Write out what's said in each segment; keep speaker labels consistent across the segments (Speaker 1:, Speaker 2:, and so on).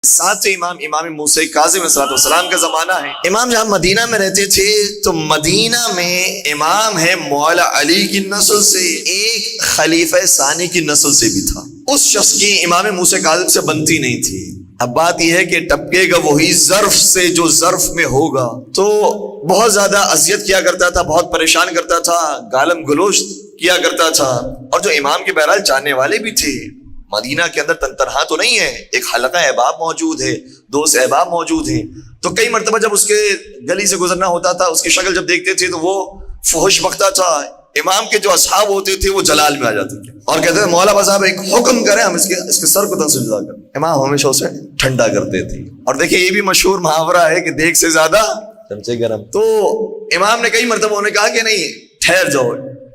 Speaker 1: ساتھ امام موسیٰ کاظم علیہ السلام کا زمانہ ہے۔ امام جہاں مدینہ میں رہتے تھے تو مدینہ میں امام ہے مولا علی کی نسل سے، ایک خلیفہ ثانی کی نسل سے بھی تھا۔ اس شخص کی امام موسیٰ کاظم سے بنتی نہیں تھی۔ اب بات یہ ہے کہ ٹپکے گا وہی ظرف سے جو ظرف میں ہوگا، تو بہت زیادہ اذیت کیا کرتا تھا، بہت پریشان کرتا تھا، گالم گلوچ کیا کرتا تھا۔ اور جو امام کے بہرحال چاہنے والے بھی تھے، مدینہ کے اندر تنہا تو نہیں ہے، ایک حلقہ احباب موجود ہے، دوست احباب موجود ہیں، تو کئی مرتبہ جب اس کے گلی سے گزرنا ہوتا تھا، اس کی شکل جب دیکھتے تھے تو وہ فحش بکتا تھا۔ امام کے جو اصحاب ہوتے تھے وہ جلال میں آ جاتے تھے اور کہتے تھے مولا صاحب ایک حکم کریں، ہم اس کے سر کو تنسجدہ کریں۔ امام ہمیشہ اسے ٹھنڈا کرتے تھے۔ اور دیکھیں یہ بھی مشہور محاورہ ہے کہ دیگ سے زیادہ چمچے گرم۔ تو امام نے کئی مرتبہ انہیں کہا کہ نہیں، ٹھہر جاؤ،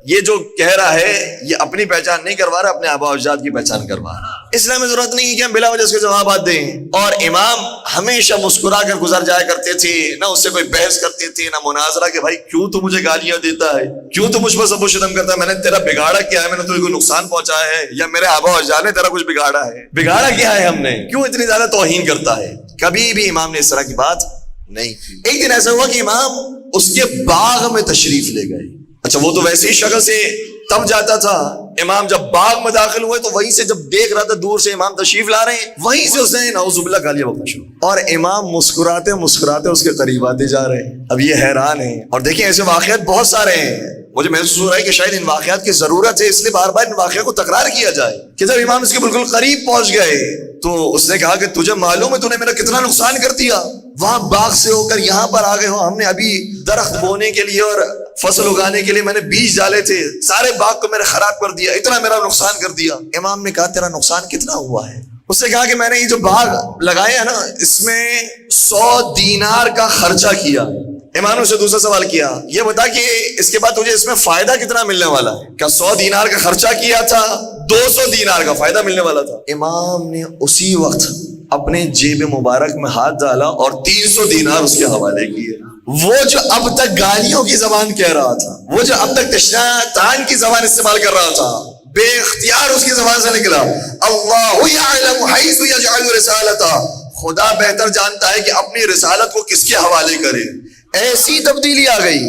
Speaker 1: یہ جو کہہ رہا ہے یہ اپنی پہچان نہیں کروا رہا، اپنے آباء و اجداد کی پہچان کروا رہا۔ اس لیے ہمیں ضرورت نہیں ہے کہ ہم بلا وجہ اس کے جوابات دیں۔ اور امام ہمیشہ مسکرا کر گزر جایا کرتے تھے، نہ اس سے کوئی بحث کرتے تھے، نہ مناظرہ کہ بھائی کیوں تو مجھے گالیاں دیتا ہے، کیوں تو مجھ پر سب و شتم کرتا ہے، میں نے تیرا بگاڑا کیا ہے، میں نے تجھے کوئی نقصان پہنچایا ہے، یا میرے آباء و اجداد نے تیرا کچھ بگاڑا ہے، بگاڑا کیا ہے ہم نے، کیوں اتنی زیادہ توہین کرتا ہے۔ کبھی بھی امام نے اس طرح کی بات نہیں کی۔ ایک دن ایسا ہوا کہ امام اس کے باغ میں تشریف لے گئے۔ اچھا وہ تو ویسے ہی شکل سے تب جاتا تھا، امام جب باغ میں داخل ہوئے تو وہیں سے جب دیکھ رہا تھا دور سے امام تشریف لا رہے ہیں، وہیں سے اس نے نعوذ باللہ گالیاں بکنا شروع، اور امام مسکراتے مسکراتے اس کے قریب آتے جا رہے ہیں۔ اب یہ حیران ہیں، اور دیکھیں ایسے واقعات بہت سارے ہیں۔ مجھے محسوس ہو رہا ہے کہ شاید ان واقعات کی ضرورت ہے، اس لیے بار بار ان واقعات کو تکرار کیا جائے کہ جب امام اس کے بالکل قریب پہنچ گئے تو اس نے کہا کہ تجھے معلوم ہے تو نے میرا کتنا نقصان کر دیا، وہاں باغ سے ہو کر یہاں پر آ گئے ہو، ہم نے ابھی درخت بونے کے لیے اور فصل اگانے کے لیے میں نے بیج ڈالے تھے، سارے باغ کو میں نے خراب کر دیا، اتنا میرا نقصان کر دیا۔ امام نے کہا تیرا نقصان کتنا ہوا ہے؟ اس نے کہا کہ میں نے یہ جو باغ لگائے ہیں نا، اس میں 100 دینار کا خرچہ کیا۔ امام نے اسے دوسرا سوال کیا، یہ بتا کہ اس کے بعد تجھے اس میں فائدہ کتنا ملنے والا ہے؟ کیا 100 دینار کا خرچہ کیا تھا، 200 دینار کا فائدہ ملنے والا تھا؟ امام نے اسی وقت اپنے جیب مبارک میں ہاتھ ڈالا اور 300 دینار اس کے حوالے کیے۔ وہ جو اب تک گالیوں کی زبان کہہ رہا تھا، وہ جو اب تک تشنان کی زبان استعمال کر رہا تھا، بے اختیار اس کی زبان سے نکلا اللہ یعلم حیث یجعل رسالتہ، خدا بہتر جانتا ہے کہ اپنی رسالت کو کس کے حوالے کرے۔ ایسی تبدیلی آ گئی۔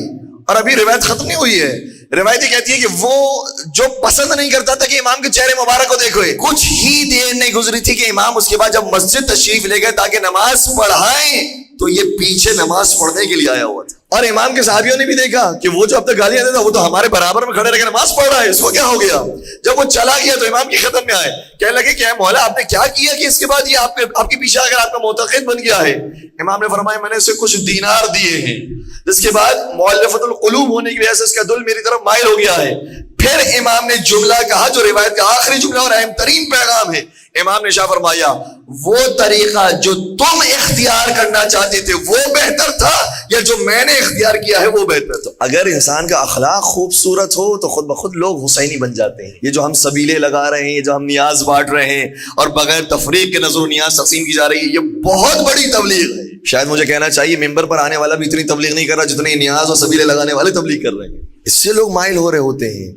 Speaker 1: اور ابھی روایت ختم نہیں ہوئی ہے، روایت کہتی ہے کہ وہ جو پسند نہیں کرتا تھا کہ امام کے چہرے مبارک کو دیکھو، کچھ ہی دیر نہیں گزری تھی کہ امام اس کے بعد جب مسجد تشریف لے گئے تاکہ نماز پڑھائیں تو یہ پیچھے نماز پڑھنے کے لیے آیا ہوا تھا۔ اور امام کے صحابیوں نے بھی دیکھا کہ وہ جو اب تک گالیاں دیتا وہ تو ہمارے برابر میں کھڑے رہ کے نماز پڑھ رہا ہے، اس کو کیا ہو گیا؟ جب وہ چلا گیا تو امام کی خدمت میں آئے، کہنے لگے کہ اے مولا آپ نے کیا کیا کہ اس کے بعد یہ آپ کے پیچھے اگر آپ کا معتقد بن گیا ہے؟ امام نے فرمایا میں نے اسے کچھ دینار دیے ہیں، جس کے بعد مؤلفۃ القلوب ہونے کی وجہ سے اس کا دل میری طرف مائل ہو گیا ہے۔ پھر امام نے جملہ کہا جو روایت کا آخری جملہ اور اہم ترین پیغام ہے۔ امام نے شاہ فرمایا وہ طریقہ جو تم اختیار کرنا چاہتے تھے وہ بہتر تھا یا جو میں نے اختیار کیا ہے وہ بہتر تھا؟ اگر انسان کا اخلاق خوبصورت ہو تو خود بخود لوگ حسینی بن جاتے ہیں۔ یہ جو ہم سبیلے لگا رہے ہیں، یہ جو ہم نیاز بانٹ رہے ہیں اور بغیر تفریق کے نظر و نیاز تقسیم کی جا رہی ہے، یہ بہت بڑی تبلیغ ہے۔ شاید مجھے کہنا چاہیے ممبر پر آنے والا بھی اتنی تبلیغ نہیں کر رہا جتنے نیاز اور سبیلے لگانے والے تبلیغ کر رہے ہیں۔ اس سے لوگ مائل ہو رہے ہوتے ہیں۔